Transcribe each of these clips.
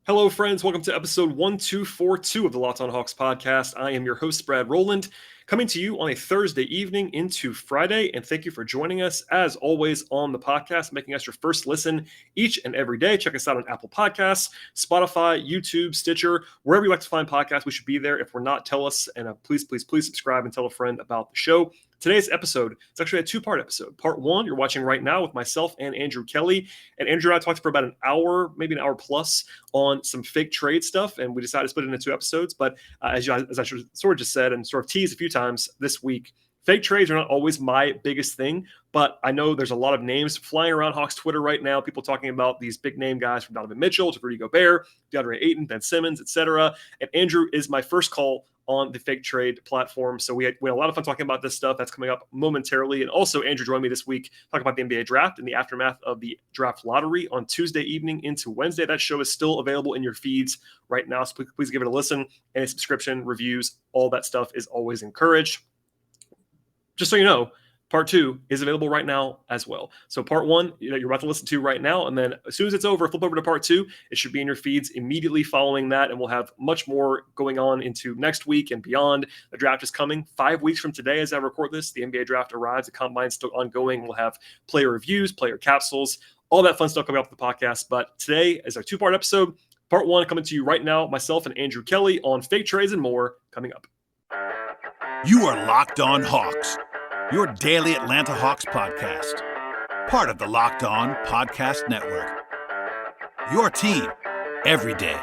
Hello, friends. Welcome to episode 1242 of the Locked On Hawks podcast. I am your host, Brad Rowland, coming to you on a Thursday evening into Friday. And thank you for joining us, as always, on the podcast, making us your first listen each and every day. Check us out on Apple Podcasts, Spotify, YouTube, Stitcher, wherever you like to find podcasts. We should be there. If we're not, tell us. And please subscribe and tell a friend about the show. Today's episode is actually a two-part episode. Part one, you're watching right now with myself and Andrew Kelly. And Andrew and I talked for about an hour, maybe an hour plus, on some fake trade stuff, and we decided to split it into two episodes. But as I sort of just said and sort of teased a few times this week, fake trades are not always my biggest thing, but I know there's a lot of names flying around Hawks Twitter right now, people talking about these big name guys from Donovan Mitchell to Rudy Gobert, Deandre Ayton, Ben Simmons, etc. And Andrew is my first call on the fake trade platform. So we had a lot of fun talking about this stuff. That's coming up momentarily. And also Andrew joined me this week talking about the NBA draft and the aftermath of the draft lottery on Tuesday evening into Wednesday. That show is still available in your feeds right now. So please give it a listen, and a subscription, reviews, all that stuff is always encouraged. Just so you know, part two is available right now as well. So part one, you're about to listen to right now. And then as soon as it's over, flip over to part two. It should be in your feeds immediately following that. And we'll have much more going on into next week and beyond. The draft is coming 5 weeks from today as I record this. The NBA draft arrives. The combine's still ongoing. We'll have player reviews, player capsules, all that fun stuff coming up with the podcast. But today is our two-part episode. Part one coming to you right now, myself and Andrew Kelly on fake trades and more coming up. You are Locked On Hawks, your daily Atlanta Hawks podcast. Part of the Locked On Podcast Network. Your team every day.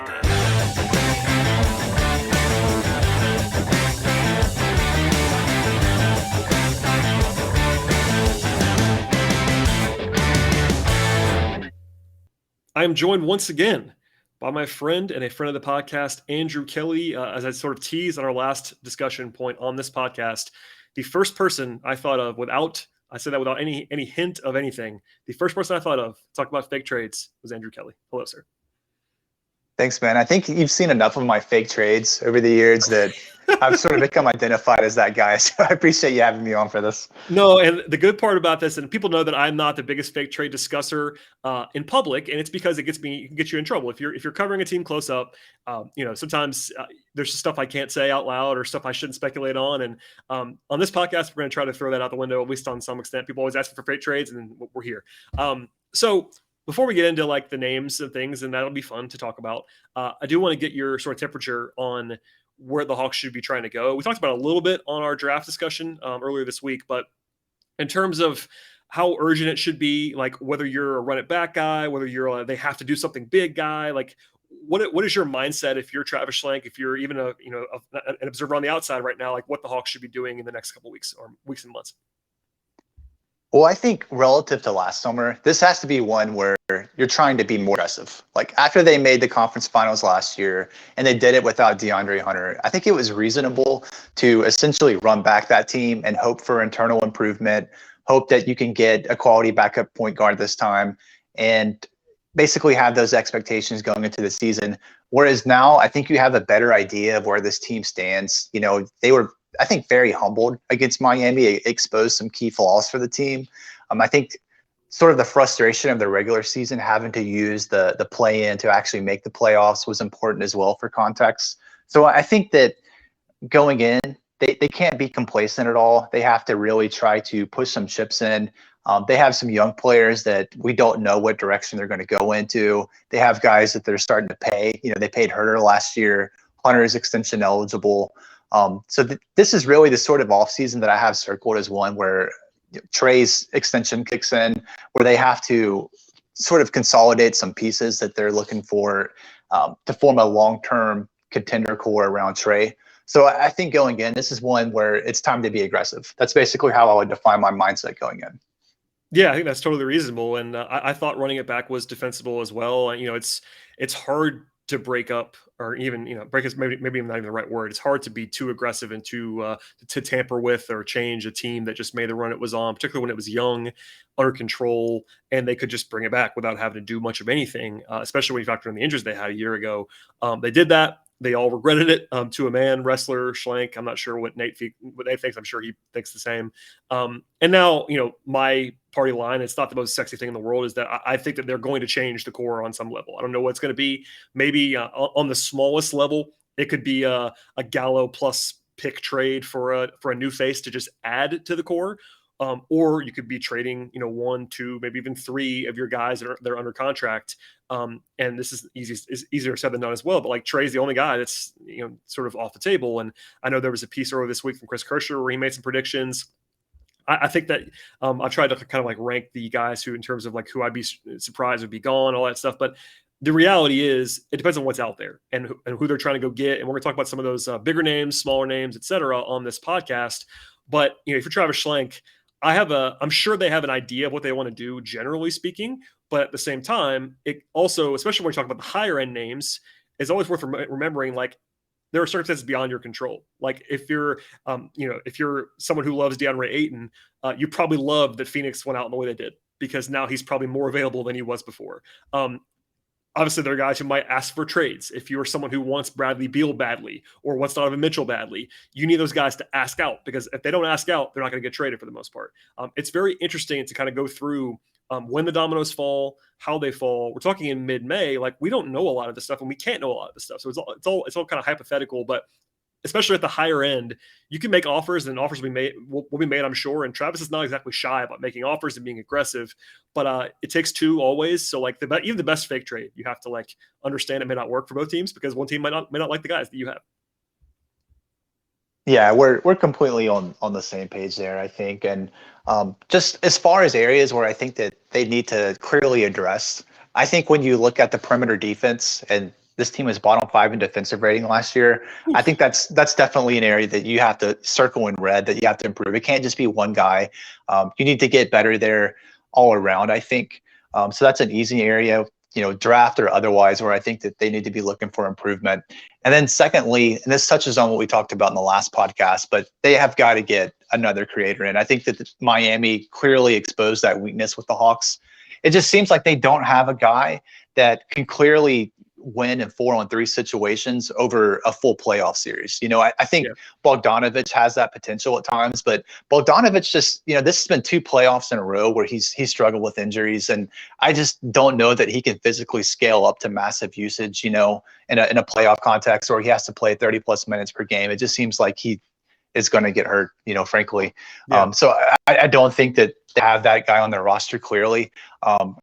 I am joined once again by my friend and a friend of the podcast, Andrew Kelly. As I sort of teased on our last discussion point on this podcast, the first person I thought of without any hint of anything, the first person I thought of to talk about fake trades was Andrew Kelly. Hello, sir. Thanks, man. I think you've seen enough of my fake trades over the years that I've sort of become identified as that guy. So I appreciate you having me on for this. No, and the good part about this, and people know that I'm not the biggest fake trade discusser in public, and it's because it can get you in trouble if you're covering a team close up. Sometimes there's stuff I can't say out loud or stuff I shouldn't speculate on. And on this podcast, we're going to try to throw that out the window, at least on some extent. People always ask for fake trades, and we're here. So before we get into like the names of things, and that'll be fun to talk about, I do want to get your sort of temperature on where the Hawks should be trying to go. We talked about it a little bit on our draft discussion earlier this week, but in terms of how urgent it should be, like whether you're a run it back guy, whether you're they have to do something big guy, like what is your mindset if you're Travis Schlenk, if you're even an observer on the outside right now, like what the Hawks should be doing in the next couple of weeks or weeks and months? Well, I think relative to last summer, this has to be one where you're trying to be more aggressive. Like after they made the conference finals last year and they did it without DeAndre Hunter, I think it was reasonable to essentially run back that team and hope for internal improvement, hope that you can get a quality backup point guard this time, and basically have those expectations going into the season. Whereas now I think you have a better idea of where this team stands. They were, I think, very humbled against Miami. It exposed some key flaws for the team. I think sort of the frustration of the regular season having to use the play-in to actually make the playoffs was important as well for context. So I think that going in, they can't be complacent at all. They have to really try to push some chips in. They have some young players that we don't know what direction they're going to go into. They have guys that they're starting to pay. They paid Herter last year. Hunter is extension eligible. This is really the sort of offseason that I have circled as one where Trey's extension kicks in, where they have to sort of consolidate some pieces that they're looking for to form a long-term contender core around Trey. So I think going in, this is one where it's time to be aggressive. That's basically how I would define my mindset going in. Yeah, I think that's totally reasonable. And I thought running it back was defensible as well. It's hard to break up, or even, break is maybe not even the right word. It's hard to be too aggressive and to tamper with or change a team that just made the run it was on, particularly when it was young, under control, and they could just bring it back without having to do much of anything, especially when you factor in the injuries they had a year ago. They did that. They all regretted it to a man. Wrestler Schlenk. I'm not sure what Nate thinks. I'm sure he thinks the same. And now, my party line, it's not the most sexy thing in the world, is that I think that they're going to change the core on some level. I don't know what it's going to be. Maybe on the smallest level, it could be a Gallo plus pick trade for a new face to just add to the core. Or you could be trading, 1, 2, maybe even 3 of your guys that are under contract. And this is easier said than done as well. But like Trey's the only guy that's sort of off the table. And I know there was a piece earlier this week from Chris Kirscher where he made some predictions. I think that I tried to kind of like rank the guys who, in terms of like who I'd be surprised would be gone, all that stuff. But the reality is, it depends on what's out there and who they're trying to go get. And we're going to talk about some of those bigger names, smaller names, et cetera, on this podcast. But if you're Travis Schlenk, I'm sure they have an idea of what they want to do, generally speaking. But at the same time, it also, especially when we talk about the higher end names, is always worth remembering, like, there are circumstances beyond your control. Like if you're someone who loves DeAndre Ayton, you probably love that Phoenix went out in the way they did, because now he's probably more available than he was before. Obviously, there are guys who might ask for trades. If you're someone who wants Bradley Beal badly or wants Donovan Mitchell badly, you need those guys to ask out, because if they don't ask out, they're not going to get traded for the most part. It's very interesting to kind of go through when the dominoes fall, how they fall. We're talking in mid-May. Like, we don't know a lot of this stuff, and we can't know a lot of this stuff. So it's all kind of hypothetical, but especially at the higher end, you can make offers, and offers will be made, I'm sure. And Travis is not exactly shy about making offers and being aggressive, but it takes two always. So like even the best fake trade, you have to like understand it may not work for both teams, because one team may not like the guys that you have. Yeah, we're completely on the same page there, I think. And just as far as areas where I think that they need to clearly address, I think when you look at the perimeter defense, and this team was bottom 5 in defensive rating last year, I think that's definitely an area that you have to circle in red, that you have to improve. It can't just be one guy. You need to get better there all around, I think. So that's an easy area, draft or otherwise, where I think that they need to be looking for improvement. And then secondly, and this touches on what we talked about in the last podcast, but they have got to get another creator in. I think that Miami clearly exposed that weakness with the Hawks. It just seems like they don't have a guy that can clearly win in 4-on-3 situations over a full playoff series. I think Bogdanovich has that potential at times, but Bogdanovich just, this has been 2 playoffs in a row where he's struggled with injuries. And I just don't know that he can physically scale up to massive usage, in a playoff context, or he has to play 30 plus minutes per game. It just seems like he is going to get hurt, frankly. Yeah. So I don't think that they have that guy on their roster clearly.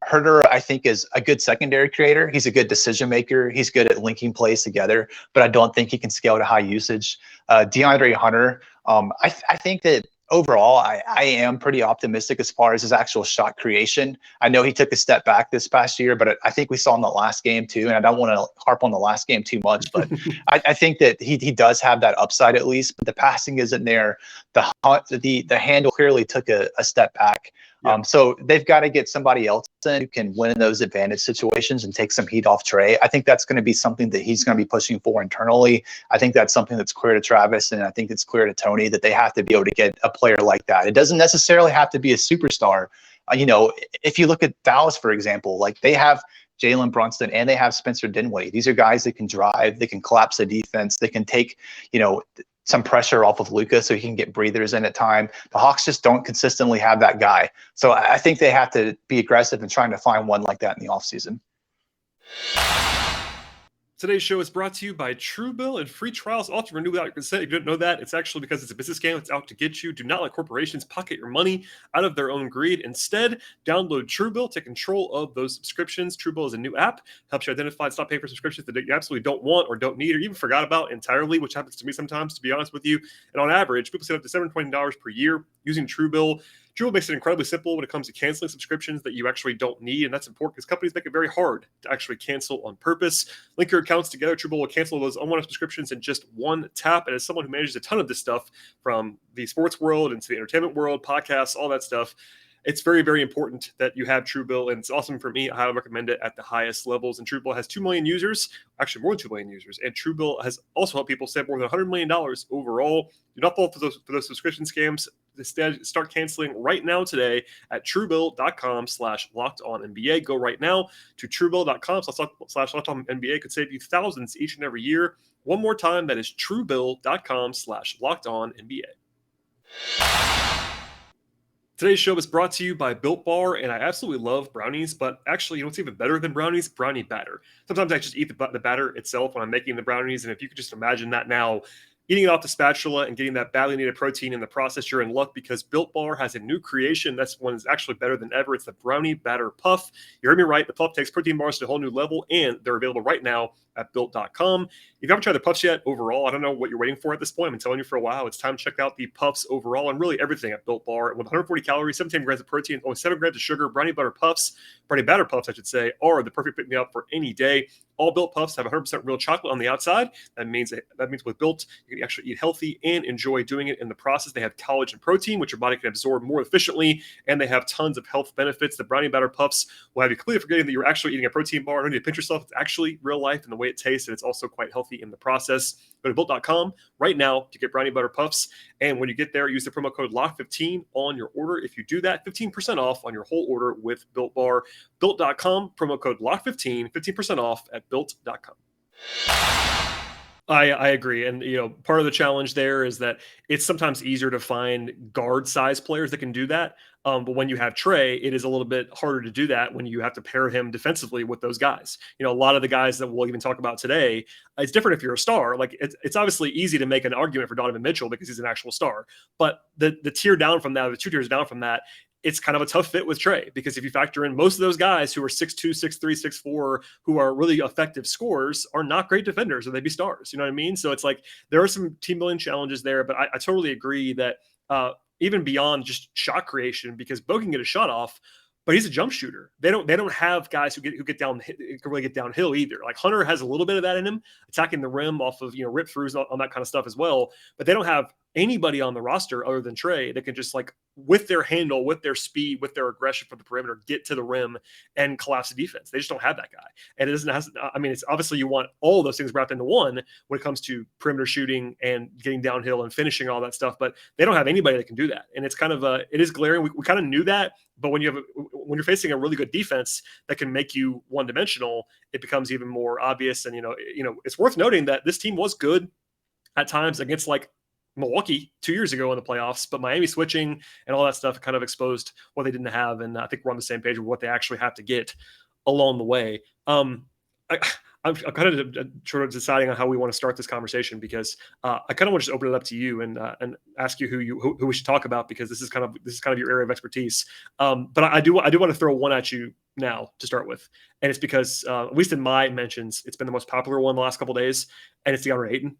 Herter, I think, is a good secondary creator. He's a good decision maker. He's good at linking plays together, but I don't think he can scale to high usage. DeAndre Hunter, I think that overall, I am pretty optimistic as far as his actual shot creation. I know he took a step back this past year, but I think we saw in the last game too, and I don't want to harp on the last game too much, but I think that he does have that upside at least, but the passing isn't there. The handle clearly took a step back. Yeah. So they've got to get somebody else in who can win in those advantage situations and take some heat off Trey. I think that's going to be something that he's going to be pushing for internally. I think that's something that's clear to Travis, and I think it's clear to Tony that they have to be able to get a player like that. It doesn't necessarily have to be a superstar. If you look at Dallas, for example, like they have Jalen Brunson and they have Spencer Dinwiddie. These are guys that can drive, they can collapse the defense, they can take, some pressure off of Luka so he can get breathers in at time. The Hawks just don't consistently have that guy. So I think they have to be aggressive in trying to find one like that in the offseason. Today's show is brought to you by Truebill and free trials often renew without your consent. If you didn't know that, it's actually because it's a business scam. It's out to get you. Do not let corporations pocket your money out of their own greed. Instead, download Truebill, take control of those subscriptions. Truebill is a new app, helps you identify and stop paying for subscriptions that you absolutely don't want or don't need or even forgot about entirely, which happens to me sometimes, to be honest with you. And on average, people save up to $720 per year using Truebill. Truebill makes it incredibly simple when it comes to canceling subscriptions that you actually don't need, and that's important because companies make it very hard to actually cancel on purpose. Link your accounts together. Truebill will cancel those unwanted subscriptions in just one tap, and as someone who manages a ton of this stuff from the sports world into the entertainment world, podcasts, all that stuff, it's very, very important that you have Truebill, and it's awesome for me. I highly recommend it at the highest levels, and Truebill has 2 million users, actually more than 2 million users, and Truebill has also helped people save more than $100 million overall. Do not fall for those subscription scams. start canceling right now today at truebill.com/lockedonnba. Go right now to truebill.com/lockedonnba. Could save you thousands each and every year. One more time, that is truebill.com/lockedonnba. Today's show is brought to you by Built Bar, and I absolutely love brownies, but actually, you know what's even better than brownies? Brownie batter. Sometimes I just eat the batter itself when I'm making the brownies, and if you could just imagine that now, eating it off the spatula and getting that badly needed protein in the process, you're in luck because Built Bar has a new creation. That's one is actually better than ever. It's the Brownie Batter Puff. You heard me right. The Puff takes protein bars to a whole new level, and they're available right now at Built.com. If you haven't tried the Puffs yet, overall, I don't know what you're waiting for at this point. I've been telling you for a while. It's time to check out the Puffs overall and really everything at Built Bar. With 140 calories, 17 grams of protein, only 7 grams of sugar, Brownie Batter Puffs, Brownie Batter Puffs, I should say, are the perfect pick-me-up for any day. All Built Puffs have 100% real chocolate on the outside. That means with Built, you can actually eat healthy and enjoy doing it in the process. They have collagen protein, which your body can absorb more efficiently, and they have tons of health benefits. The Brownie Batter Puffs will have you completely forgetting that you're actually eating a protein bar. You don't need to pinch yourself. It's actually real life in the way it tastes, and it's also quite healthy in the process. Go to Built.com right now to get Brownie Butter Puffs, and when you get there, use the promo code LOCK15 on your order. If you do that, 15% off on your whole order with Built Bar. Built.com, promo code LOCK15, 15% off at Built.com. I agree. And, you know, part of the challenge there is that it's sometimes easier to find guard size players that can do that. But when you have Trey, it is a little bit harder to do that when you have to pair him defensively with those guys. You know, a lot of the guys that we'll even talk about today, it's different if you're a star. Like it's obviously easy to make an argument for Donovan Mitchell because he's an actual star. But the tier down from that, the 2 tiers down from that, it's kind of a tough fit with Trey because if you factor in most of those guys who are 6'2", 6'3", 6'4", who are really effective scorers are not great defenders or they'd be stars. You know what I mean? So it's like there are some team building challenges there, but I totally agree that even beyond just shot creation, because Bo can get a shot off, but he's a jump shooter. They don't have guys who get down, can really get downhill either. Like Hunter has a little bit of that in him, attacking the rim off of, you know, rip throughs on that kind of stuff as well. But they don't have anybody on the roster other than Trey that can just like with their handle, with their speed, with their aggression from the perimeter, get to the rim and collapse the defense. They just don't have that guy. And it doesn't have, I mean, it's obviously you want all those things wrapped into one when it comes to perimeter shooting and getting downhill and finishing all that stuff, but they don't have anybody that can do that. And it's kind of it is glaring. We kind of knew that, but when you're facing a really good defense that can make you one dimensional, it becomes even more obvious. And, you know, it's worth noting that this team was good at times against like Milwaukee 2 years ago in the playoffs, but Miami switching and all that stuff kind of exposed what they didn't have. And I think we're on the same page with what they actually have to get along the way. I'm kind of sort of deciding on how we want to start this conversation because I kind of want to just open it up to you and ask you who we should talk about because this is kind of your area of expertise. But I do want to throw one at you now to start with, and it's because at least in my mentions, it's been the most popular one the last couple of days, and it's Deandre Ayton.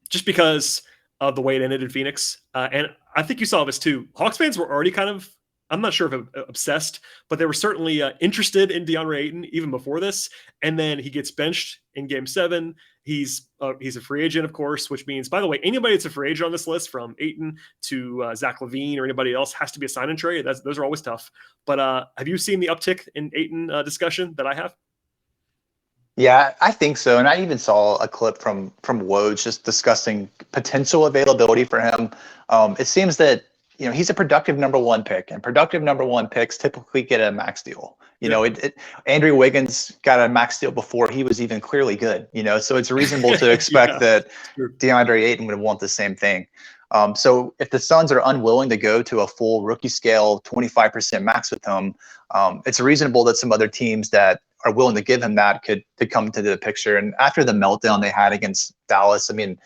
Just because of the way it ended in Phoenix. And I think you saw this too. Hawks fans were already kind of, I'm not sure if obsessed, but they were certainly interested in Deandre Ayton even before this. And then he gets benched in Game 7. He's a free agent, of course, which means, by the way, anybody that's a free agent on this list, from Ayton to Zach LaVine or anybody else, has to be a sign and trade. Those are always tough. But have you seen the uptick in Ayton discussion that I have? Yeah, I think so. And I even saw a clip from Woj just discussing potential availability for him. It seems that, you know, he's a productive number 1 pick, and productive number 1 picks typically get a max deal. You know, Andrew Wiggins got a max deal before he was even clearly good, you know, so it's reasonable to expect that Deandre Ayton would want the same thing. So if the Suns are unwilling to go to a full rookie scale 25% max with him, it's reasonable that some other teams that are willing to give him that could come into the picture. And after the meltdown they had against Dallas, I mean,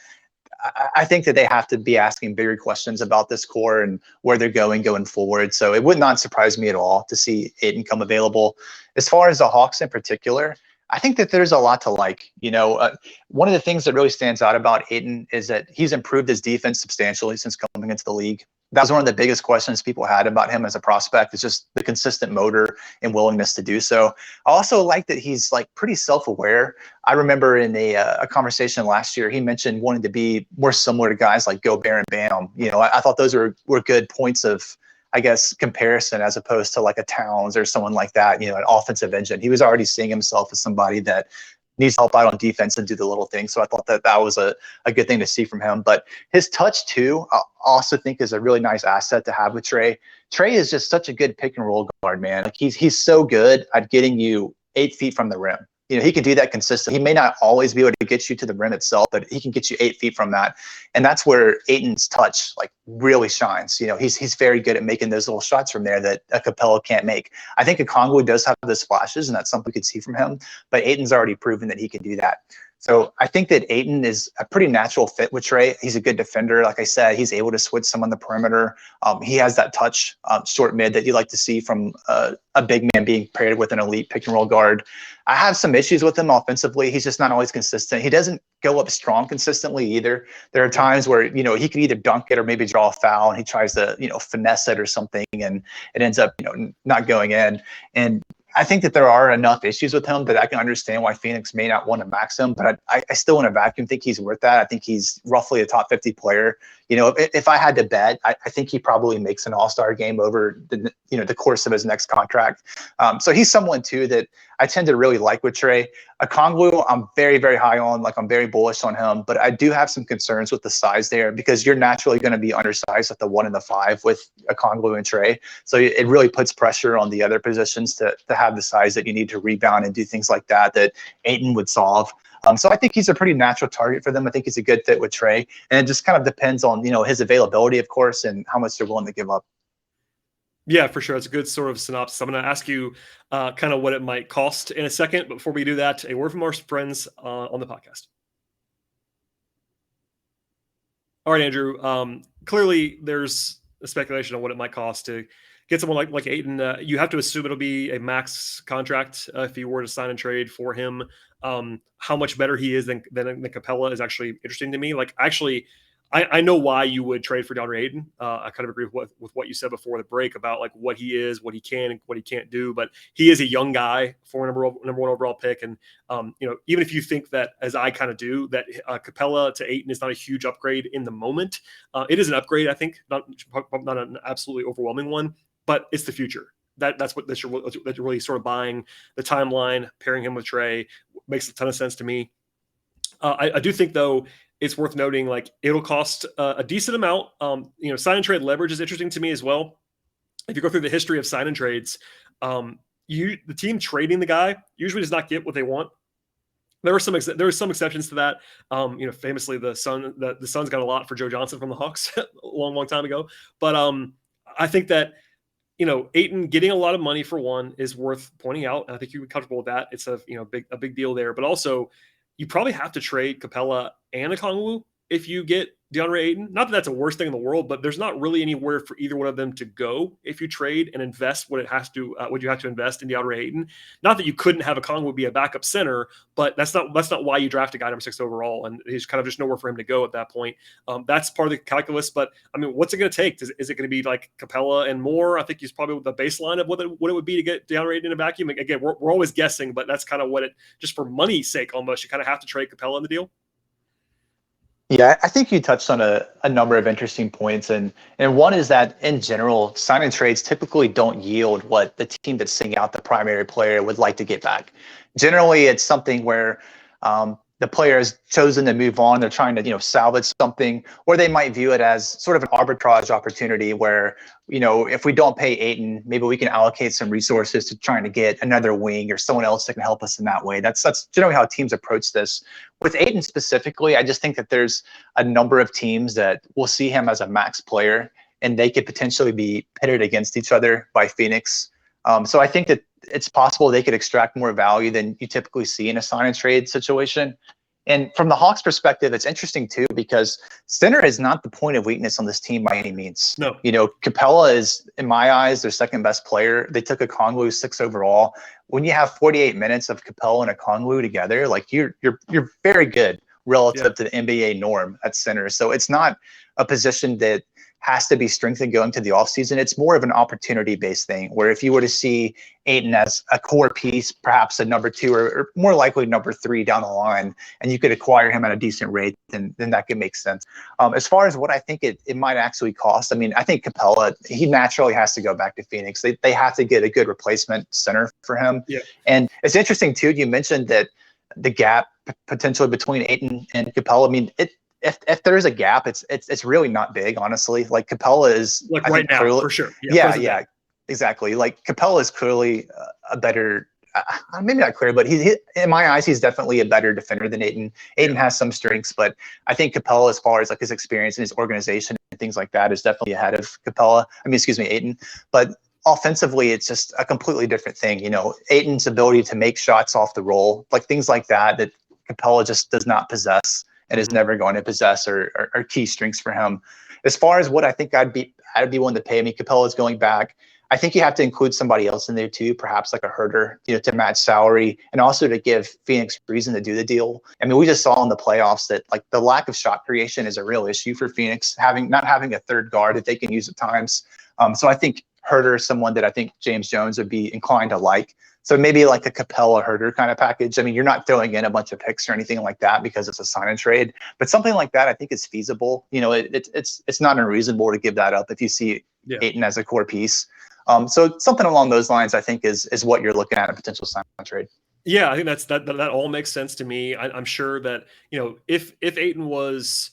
I think that they have to be asking bigger questions about this core and where they're going forward. So it would not surprise me at all to see Ayton come available. As far as the Hawks in particular, I think that there's a lot to like. You know, one of the things that really stands out about Ayton is that he's improved his defense substantially since coming into the league. That was one of the biggest questions people had about him as a prospect, is just the consistent motor and willingness to do so. I also like that he's like pretty self-aware. I remember in a conversation last year, he mentioned wanting to be more similar to guys like Gobert and Bam. You know, I thought those were good points of, I guess, comparison, as opposed to like a Towns or someone like that, you know, an offensive engine. He was already seeing himself as somebody that needs help out on defense and do the little things. So I thought that was a good thing to see from him. But his touch too, I also think is a really nice asset to have with Trey. Trey is just such a good pick and roll guard, man. Like he's so good at getting you 8 feet from the rim. He can do that consistently. He may not always be able to get you to the rim itself, but he can get you 8 feet from that. And that's where Ayton's touch like really shines. He's very good at making those little shots from there that a Capella can't make. I think Okongwu does have those flashes, and that's something we could see from him. But Ayton's already proven that he can do that. So I think that Ayton is a pretty natural fit with Trey. He's a good defender. Like I said, he's able to switch some on the perimeter. He has that touch, short mid that you like to see from a big man being paired with an elite pick and roll guard. I have some issues with him offensively. He's just not always consistent. He doesn't go up strong consistently either. There are times where, he can either dunk it or maybe draw a foul, and he tries to, finesse it or something, and it ends up, not going in. And I think that there are enough issues with him that I can understand why Phoenix may not want to max him, but I still in a vacuum think he's worth that. I think he's roughly a top 50 player. If I had to bet, I think he probably makes an all-star game over the course of his next contract. So he's someone too that I tend to really like with Trey. Okongwu, I'm very, very high on. Like, I'm very bullish on him, but I do have some concerns with the size there, because you're naturally going to be undersized at the 1 and the 5 with Okongwu and Trey. So it really puts pressure on the other positions to have the size that you need to rebound and do things like that Ayton would solve. So I think he's a pretty natural target for them. I think he's a good fit with Trey, and it just kind of depends on his availability, of course, and how much they're willing to give up. Yeah, for sure. It's a good sort of synopsis. I'm going to ask you kind of what it might cost in a second. But before we do that, a word from our friends on the podcast. All right, Andrew. Clearly, there's a speculation on what it might cost to get someone like Ayton. You have to assume it'll be a max contract if you were to sign and trade for him. How much better he is than Capella is actually interesting to me. Like, actually, I know why you would trade for Deandre Ayton. I kind of agree with what you said before the break about like what he is, what he can, and what he can't do. But he is a young guy for number 1 overall pick, and even if you think that, as I kind of do, that Capella to Ayton is not a huge upgrade in the moment, it is an upgrade. I think not an absolutely overwhelming one, but it's the future. That's what you're really sort of buying the timeline. Pairing him with Trey makes a ton of sense to me. I do think, though, it's worth noting, like, it'll cost a decent amount. Sign and trade leverage is interesting to me as well. If you go through the history of sign and trades, the team trading the guy usually does not get what they want. There are some exceptions to that. Famously, the Suns got a lot for Joe Johnson from the Hawks a long time ago. But I think that Ayton getting a lot of money for one is worth pointing out. And I think you'd be comfortable with that. It's a big deal there. But also, you probably have to trade Capella and Okongwu if you get DeAndre Ayton. Not that that's the worst thing in the world, but there's not really anywhere for either one of them to go if you trade and invest what you have to invest in DeAndre Ayton. Not that you couldn't have Okongwu be a backup center, but that's not why you draft a guy number 6 overall, and he's kind of just nowhere for him to go at that point. That's part of the calculus. But I mean, what's it going to take? Is it going to be like Capella and more? I think he's probably the baseline of what it would be to get DeAndre Ayton in a vacuum. Again, we're always guessing, but that's kind of what it, just for money's sake, almost, you kind of have to trade Capella in the deal. Yeah, I think you touched on a number of interesting points. And one is that, in general, sign and trades typically don't yield what the team that's sending out the primary player would like to get back. Generally, it's something where the player has chosen to move on. They're trying to, salvage something, or they might view it as sort of an arbitrage opportunity where, if we don't pay Ayton, maybe we can allocate some resources to trying to get another wing or someone else that can help us in that way. That's generally how teams approach this. With Ayton specifically, I just think that there's a number of teams that will see him as a max player, and they could potentially be pitted against each other by Phoenix. So I think that it's possible they could extract more value than you typically see in a sign and trade situation. And from the Hawks' perspective, it's interesting too, because center is not the point of weakness on this team by any means. No. Capella is, in my eyes, their second best player. They took Okongwu 6 overall. When you have 48 minutes of Capella and Okongwu together, like you're very good relative to the NBA norm at center. So it's not a position that has to be strengthened going to the offseason. It's more of an opportunity-based thing, where if you were to see Ayton as a core piece, perhaps a number 2 or more likely number 3 down the line, and you could acquire him at a decent rate, then that could make sense. As far as what I think it might actually cost, I mean, I think Capella, he naturally has to go back to Phoenix. They have to get a good replacement center for him. Yeah. And it's interesting, too, you mentioned that the gap potentially between Ayton and Capella. I mean, if there is a gap, it's really not big, honestly. Like Capella is Like I right think now, clearly, for sure. yeah, exactly. Like Capella is clearly a better, maybe not clear, but he in my eyes, he's definitely a better defender than Ayton. Ayton has some strengths, but I think Capella, as far as like his experience and his organization and things like that, is definitely ahead of Ayton. But offensively, it's just a completely different thing. You know, Ayton's ability to make shots off the roll, like things like that Capella just does not possess and is never going to possess, or key strengths for him. As far as what I think I'd be willing to pay, I mean, Capella's going back. I think you have to include somebody else in there too, perhaps like a Herter, you know, to match salary, and also to give Phoenix reason to do the deal. I mean, we just saw in the playoffs that like the lack of shot creation is a real issue for Phoenix, not having a third guard that they can use at times. So I think Herter is someone that I think James Jones would be inclined to like. So maybe like a Capella Herter kind of package. I mean, you're not throwing in a bunch of picks or anything like that because it's a sign and trade, but something like that I think is feasible. You know, it's not unreasonable to give that up if you see Ayton as a core piece. So something along those lines, I think, is what you're looking at a potential sign and trade. Yeah, I think that all makes sense to me. I'm sure that, you know, if Ayton was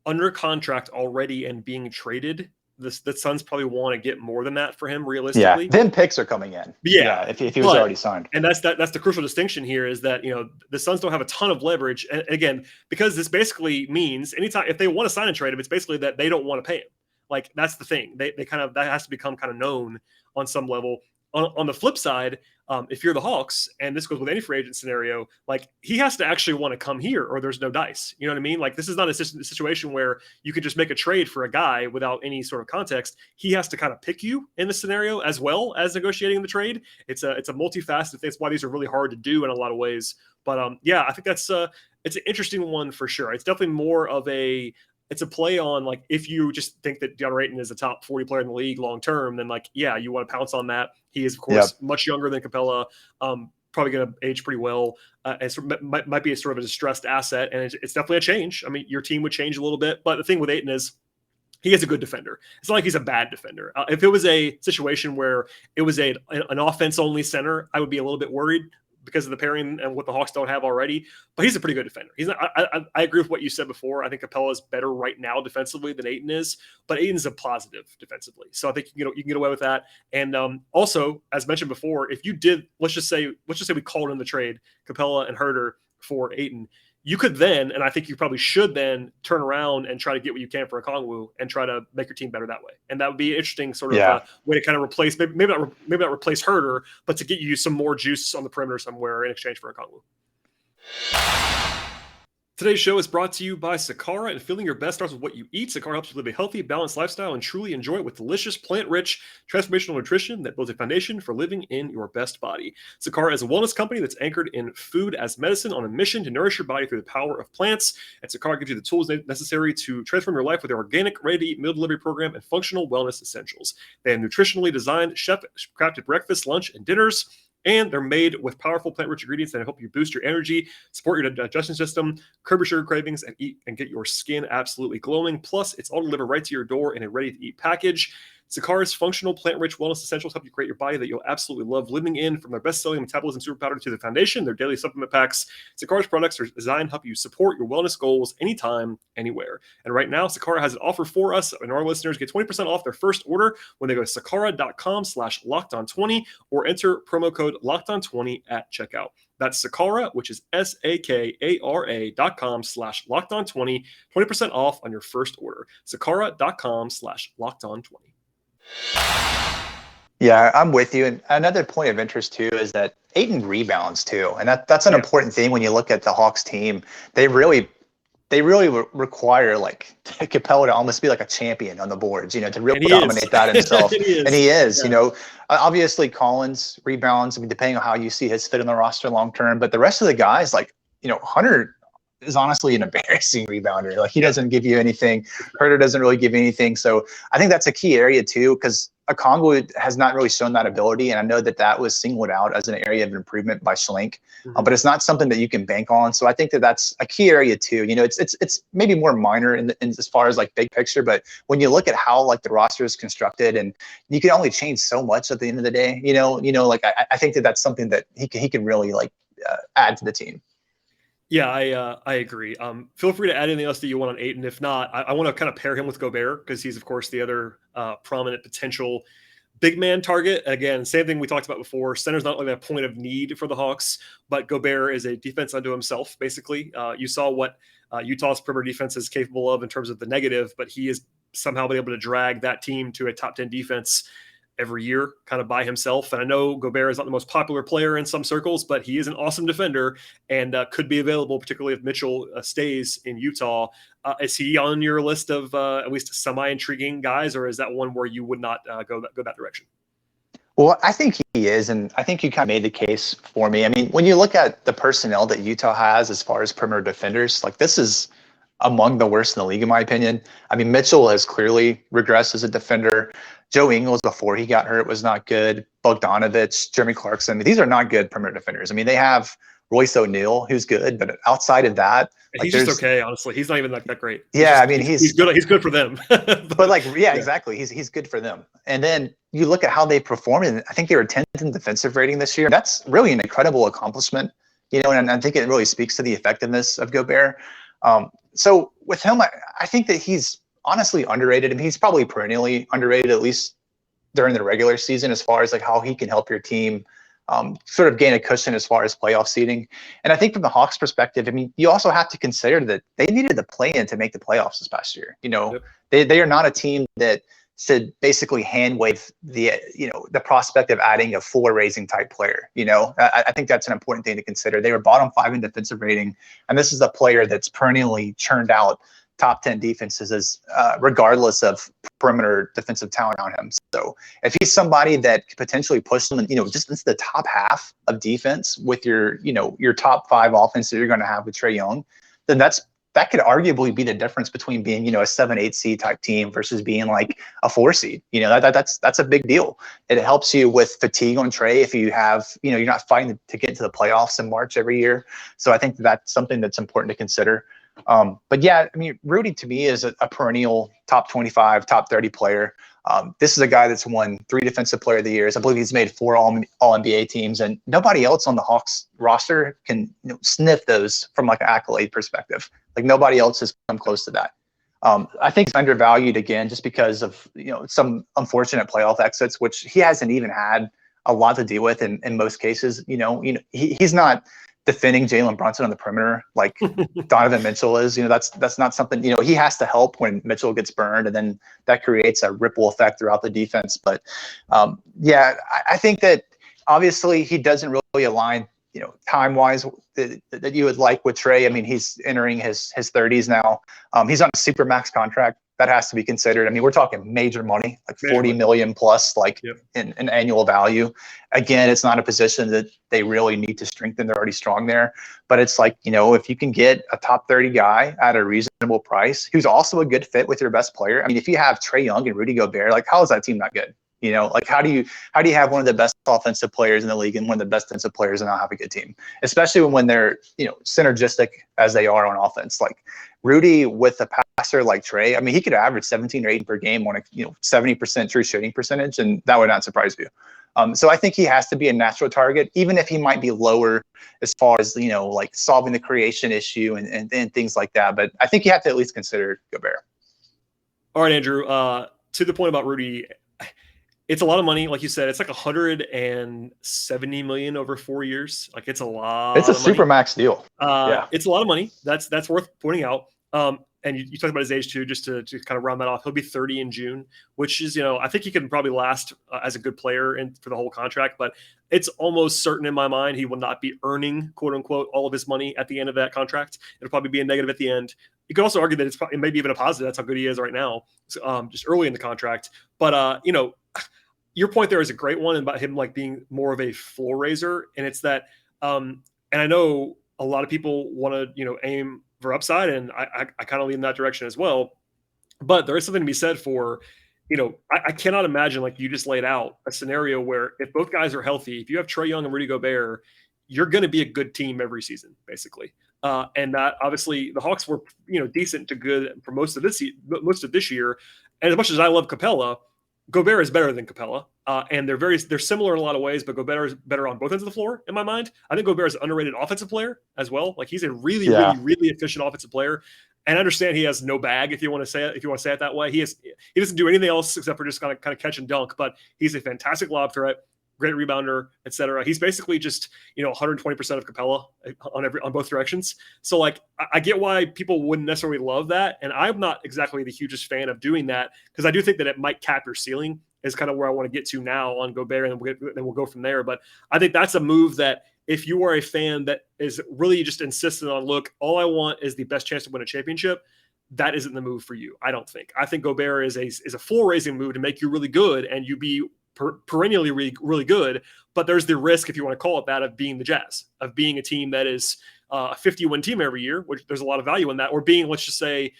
under contract already and being traded, the Suns probably want to get more than that for him, realistically. Yeah, then picks are coming in. Yeah, if he was already signed. And that's the crucial distinction here, is that, you know, the Suns don't have a ton of leverage. And again, because this basically means anytime if they want to sign and trade him, it's basically that they don't want to pay him. Like, that's the thing. They kind of, that has to become kind of known on some level. On the flip side, if you're the Hawks, and this goes with any free agent scenario, like, he has to actually want to come here or there's no dice. You know what I mean? Like, this is not a situation where you could just make a trade for a guy without any sort of context. He has to kind of pick you in the scenario as well as negotiating the trade. It's a multifaceted thing. That's why these are really hard to do in a lot of ways. But yeah, I think that's it's an interesting one for sure. It's definitely more of it's a play on, like, if you just think that Deandre Ayton is a top 40 player in the league long term, then, like, yeah, you want to pounce on that. He is, of course, much younger than Capella, probably going to age pretty well, and might be a sort of a distressed asset, and it's definitely a change. I mean, your team would change a little bit, but the thing with Ayton is he is a good defender. It's not like he's a bad defender. If it was a situation where it was an offense-only center, I would be a little bit worried because of the pairing and what the Hawks don't have already. But he's a pretty good defender. He's not, I agree with what you said before. I think Capella is better right now defensively than Ayton is, but Ayton's a positive defensively. So I think you can get away with that. And also, as mentioned before, if you did, let's just say we called in the trade Capella and Herter for Ayton, you could then, and I think you probably should then, turn around and try to get what you can for Okongwu and try to make your team better that way. And that would be an interesting sort of way to kind of replace, maybe not replace Herter, but to get you some more juice on the perimeter somewhere in exchange for Okongwu. Today's show is brought to you by Sakara, and feeling your best starts with what you eat. Sakara helps you live a healthy, balanced lifestyle and truly enjoy it with delicious, plant-rich, transformational nutrition that builds a foundation for living in your best body. Sakara is a wellness company that's anchored in food as medicine, on a mission to nourish your body through the power of plants. And Sakara gives you the tools necessary to transform your life with their organic, ready-to-eat meal delivery program and functional wellness essentials. They have nutritionally designed, chef-crafted breakfast, lunch, and dinners. And they're made with powerful plant-rich ingredients that help you boost your energy, support your digestion system, curb your sugar cravings, and get your skin absolutely glowing. Plus, it's all delivered right to your door in a ready-to-eat package. Sakara's functional plant-rich wellness essentials help you create your body that you'll absolutely love living in. From their best-selling metabolism super powder to the foundation, their daily supplement packs, Sakara's products are designed to help you support your wellness goals anytime, anywhere. And right now, Sakara has an offer for us, and our listeners get 20% off their first order when they go to sakara.com/lockedon20 or enter promo code lockedon20 at checkout. That's Sakara, which is SAKARA.com/lockedon20, 20% off on your first order. Sakara.com/lockedon20. Yeah, I'm with you. And another point of interest too is that Ayton rebounds too, and that's an important thing when you look at the Hawks team. They really require like Capella to almost be like a champion on the boards, you know, to really dominate that himself. And he is, you know, obviously Collins rebounds. I mean, depending on how you see his fit in the roster long term, but the rest of the guys, like, you know, Hunter is honestly an embarrassing rebounder. Like, he doesn't give you anything. Herter doesn't really give you anything. So I think that's a key area too, because Okongwu has not really shown that ability. And I know that was singled out as an area of improvement by Schlenk, but it's not something that you can bank on. So I think that's a key area too. You know, it's maybe more minor in as far as like big picture, but when you look at how like the roster is constructed, and you can only change so much at the end of the day, you know, like I think that's something that he can really like add to the team. Yeah, I agree. Feel free to add anything else that you want on Ayton. If not, I want to kind of pair him with Gobert because he's, of course, the other prominent potential big man target. Again, same thing we talked about before. Center's not really a point of need for the Hawks, but Gobert is a defense unto himself, basically. You saw what Utah's perimeter defense is capable of in terms of the negative, but he has somehow been able to drag that team to a top 10 defense every year kind of by himself. And I know Gobert is not the most popular player in some circles, but he is an awesome defender and could be available, particularly if Mitchell stays in Utah. Is he on your list of at least semi-intriguing guys, or is that one where you would not go that direction? Well, I think he is, and I think you kind of made the case for me. I mean, when you look at the personnel that Utah has as far as perimeter defenders, like this is among the worst in the league, in my opinion. I mean, Mitchell has clearly regressed as a defender. Joe Ingles, before he got hurt, was not good. Bogdanovich, Jeremy Clarkson, these are not good perimeter defenders. I mean, they have Royce O'Neal, who's good, but outside of that, like, he's just okay. Honestly, he's not even that great. Yeah, I mean, he's good. He's good for them. but like, yeah, exactly. He's good for them. And then you look at how they performed, and I think they were 10th in defensive rating this year. That's really an incredible accomplishment, and I think it really speaks to the effectiveness of Gobert. So with him, I think that he's honestly underrated. I mean, he's probably perennially underrated, at least during the regular season, as far as like how he can help your team sort of gain a cushion as far as playoff seeding. And I think from the Hawks perspective, I mean, you also have to consider that they needed the play-in to make the playoffs this past year. Yep. They are not a team that should basically hand wave the prospect of adding a floor-raising type player. I think that's an important thing to consider. They were bottom 5 in defensive rating, and this is a player that's perennially churned out top 10 defenses as regardless of perimeter defensive talent on him. So if he's somebody that could potentially push them, just into the top half of defense with your top 5 offense that you're going to have with Trae Young, then that could arguably be the difference between being, a 7-8 seed type team versus being like a 4 seed. That's a big deal. It helps you with fatigue on Trae if you have, you're not fighting to get to the playoffs in March every year. So I think that's something that's important to consider. But yeah, I mean, Rudy to me is a perennial top 25, top 30 player. This is a guy that's won 3 Defensive Player of the Years. I believe he's made 4 All-NBA teams, and nobody else on the Hawks roster can sniff those from like an accolade perspective. Like nobody else has come close to that. I think he's undervalued again, just because of some unfortunate playoff exits, which he hasn't even had a lot to deal with in most cases. He's not defending Jalen Brunson on the perimeter like Donovan Mitchell is. That's not something, he has to help when Mitchell gets burned, and then that creates a ripple effect throughout the defense. But yeah, I think that obviously he doesn't really align, time-wise that you would like with Trae. I mean, he's entering his 30s now. He's on a super max contract. That has to be considered. I mean, we're talking major money, like 40 million plus, like in annual value. Again, it's not a position that they really need to strengthen. They're already strong there. But it's like, if you can get a top 30 guy at a reasonable price, who's also a good fit with your best player. I mean, if you have Trae Young and Rudy Gobert, like how is that team not good? Like how do you have one of the best offensive players in the league and one of the best defensive players and not have a good team, especially when they're, synergistic as they are on offense? Like Rudy with a passer like Trae, I mean, he could average 17 or 18 per game on a 70% true shooting percentage, and that would not surprise you. So I think he has to be a natural target, even if he might be lower as far as, like solving the creation issue and things like that. But I think you have to at least consider Gobert. All right, Andrew, to the point about Rudy, it's a lot of money. Like you said, it's like 170 million over 4 years. Like it's a lot. It's a super max deal. Yeah, it's a lot of money. That's worth pointing out. And you talked about his age too, just to kind of round that off. He'll be 30 in June, which is, I think he can probably last as a good player for the whole contract, but it's almost certain in my mind he will not be earning, quote unquote, all of his money at the end of that contract. It'll probably be a negative at the end. You could also argue that it maybe even a positive. That's how good he is right now, just early in the contract. But, your point there is a great one about him like being more of a floor raiser. And it's that, and I know a lot of people want to, aim for upside, and I kind of lean in that direction as well. But there is something to be said for, I cannot imagine, like you just laid out, a scenario where if both guys are healthy, if you have Trae Young and Rudy Gobert, you're going to be a good team every season, basically. And that obviously the Hawks were, decent to good for most of this year. And as much as I love Capella, Gobert is better than Capella, and they're similar in a lot of ways, but Gobert is better on both ends of the floor in my mind. I think Gobert is an underrated offensive player as well. Like he's a really, really, really efficient offensive player. And I understand he has no bag, if you want to say it that way. He doesn't do anything else except for just kind of catch and dunk, but he's a fantastic lob threat, great rebounder, etc. He's basically just 120% of Capella on both directions. So like I get why people wouldn't necessarily love that, and I'm not exactly the hugest fan of doing that because I do think that it might cap your ceiling. Is kind of where I want to get to now on Gobert, and then we'll go from there. But I think that's a move that if you are a fan that is really just insistent on, look, all I want is the best chance to win a championship, that isn't the move for you. I don't think. I think Gobert is a floor raising move to make you really good and you be perennially really, really good. But there's the risk, if you want to call it that, of being the Jazz, of being a team that is a 50-win team every year, which there's a lot of value in that, or being, let's just say,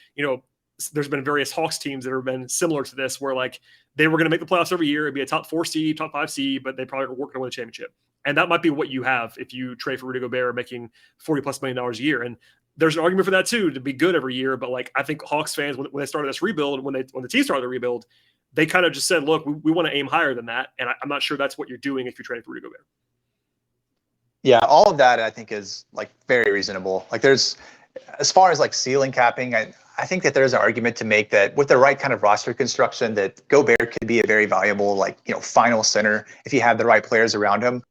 there's been various Hawks teams that have been similar to this, where like they were going to make the playoffs every year. It'd be a top 4 seed, top 5 seed, but they probably weren't going to win a championship. And that might be what you have if you trade for Rudy Gobert making $40+ million a year. And there's an argument for that too, to be good every year. But like, I think Hawks fans, when they started this rebuild, when the team started the rebuild, they kind of just said, look, we want to aim higher than that. And I'm not sure that's what you're doing if you're trading for Rudy Gobert. Yeah, all of that I think is like very reasonable. Like there's, as far as like ceiling capping, I think that there's an argument to make that with the right kind of roster construction, that Gobert could be a very valuable, final center if you have the right players around him.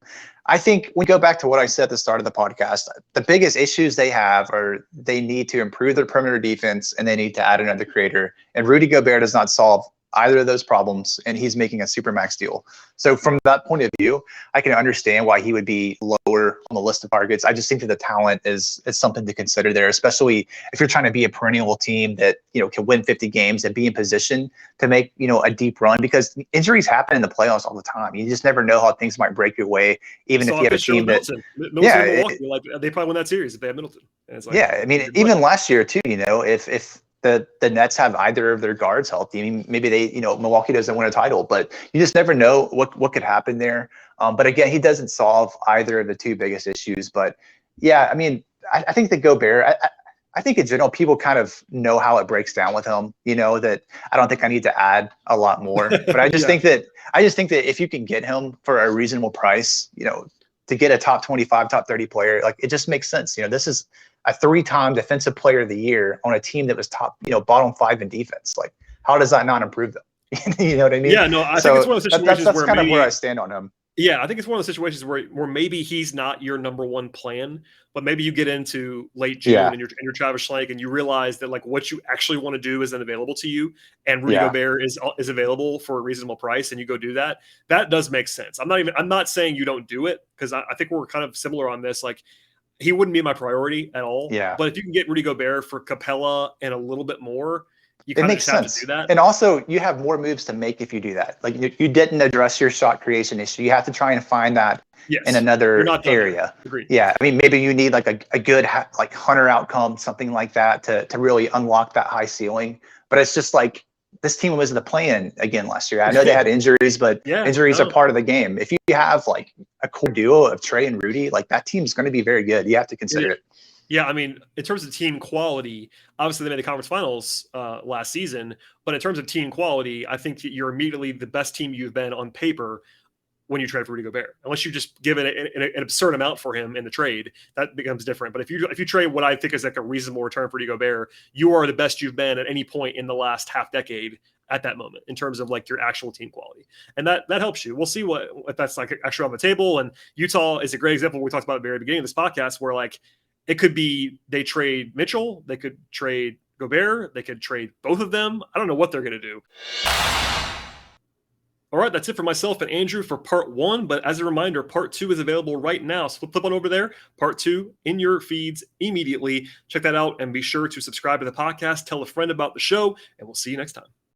I think we go back to what I said at the start of the podcast. The biggest issues they have are they need to improve their perimeter defense and they need to add another creator. And Rudy Gobert does not solve either of those problems, and he's making a supermax deal. So from that point of view, I can understand why he would be lower on the list of targets. I just think that the talent is something to consider there, especially if you're trying to be a perennial team that can win 50 games and be in position to make a deep run, because injuries happen in the playoffs all the time. You just never know how things might break your way, even if you have a team that Milwaukee, they probably win that series if they have Middleton. And it's like, I mean, even last year too, if the Nets have either of their guards healthy, I mean, maybe they, Milwaukee doesn't win a title, but you just never know what could happen there. But again, he doesn't solve either of the two biggest issues. But yeah, I mean, I think that Gobert, I think in general, people kind of know how it breaks down with him, that I don't think I need to add a lot more, but I just think that if you can get him for a reasonable price, to get a top 25, top 30 player, like it just makes sense. This is a 3-time defensive player of the year on a team that was top, bottom 5 in defense. Like, how does that not improve them? You know what I mean? Yeah, no, I think it's one of those situations that's where kind of where I stand on him. Yeah, I think it's one of those situations where maybe he's not your number one plan, but maybe you get into late June and you're Travis Schlenk and you realize that like what you actually want to do isn't available to you, and Rudy Gobert is available for a reasonable price, and you go do that. That does make sense. I'm not saying you don't do it, because I think we're kind of similar on this. Like, he wouldn't be my priority at all. Yeah. But if you can get Rudy Gobert for Capella and a little bit more, you kind of just have to do that. And also, you have more moves to make if you do that. Like, you didn't address your shot creation issue. You have to try and find that in another area. Agreed. Yeah. I mean, maybe you need like a good like Hunter outcome, something like that to really unlock that high ceiling. But it's just like, this team was in the play-in again last year. I know they had injuries, but injuries are part of the game. If you have like a core duo of Trey and Rudy, like that team's going to be very good. You have to consider it. Yeah, I mean, in terms of team quality, obviously they made the conference finals last season, but in terms of team quality, I think that you're immediately the best team you've been on paper when you trade for Rudy Gobert. Unless you just give it an absurd amount for him in the trade, that becomes different. But if you trade what I think is like a reasonable return for Rudy Gobert, you are the best you've been at any point in the last half decade at that moment in terms of like your actual team quality. And that helps you. We'll see if that's like actually on the table. And Utah is a great example. We talked about at the very beginning of this podcast, where like it could be they trade Mitchell, they could trade Gobert, they could trade both of them. I don't know what they're going to do. All right, that's it for myself and Andrew for part 1. But as a reminder, part 2 is available right now. So flip on over there. Part 2 in your feeds immediately. Check that out and be sure to subscribe to the podcast. Tell a friend about the show, and we'll see you next time.